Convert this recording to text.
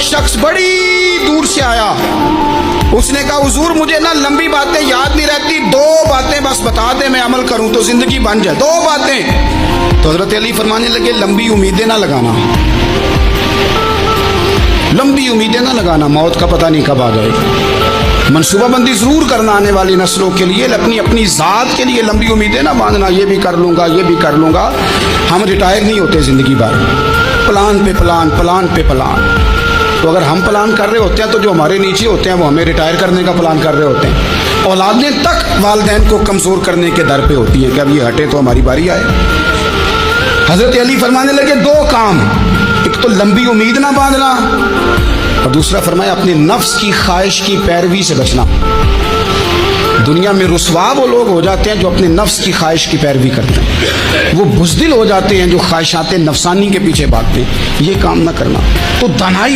شخص بڑی دور سے آیا. اس نے کہا حضور مجھے نا لمبی باتیں یاد نہیں رہتی, 2 باتیں بس بتا دیں میں عمل کروں تو زندگی بن جائے, 2 باتیں. تو حضرت علی فرمانے لگے لمبی امیدیں نہ لگانا, لمبی امیدیں نہ لگانا, موت کا پتہ نہیں کب آ جائے. منصوبہ بندی ضرور کرنا آنے والی نسلوں کے لیے, اپنی ذات کے لیے لمبی امیدیں نہ باندھنا, یہ بھی کر لوں گا یہ بھی کر لوں گا. ہم ریٹائر نہیں ہوتے زندگی بھر, پلان پہ پلان, پلان پہ پلان. تو اگر ہم پلان کر رہے ہوتے ہیں تو جو ہمارے نیچے ہوتے ہیں وہ ہمیں ریٹائر کرنے کا پلان کر رہے ہوتے ہیں. اولادیں تک والدین کو کمزور کرنے کے در پہ ہوتی ہیں کہ اب یہ ہٹے تو ہماری باری آئے. حضرت علی فرمانے لگے 2 کام, ایک تو لمبی امید نہ باندھنا, اور دوسرا فرمایا اپنے نفس کی خواہش کی پیروی سے بچنا. دنیا میں رسوا وہ لوگ ہو جاتے ہیں جو اپنے نفس کی خواہش کی پیروی کرتے ہیں, وہ بزدل ہو جاتے ہیں جو خواہشات نفسانی کے پیچھے بھاگتے ہیں. یہ کام نہ کرنا. تو دنائی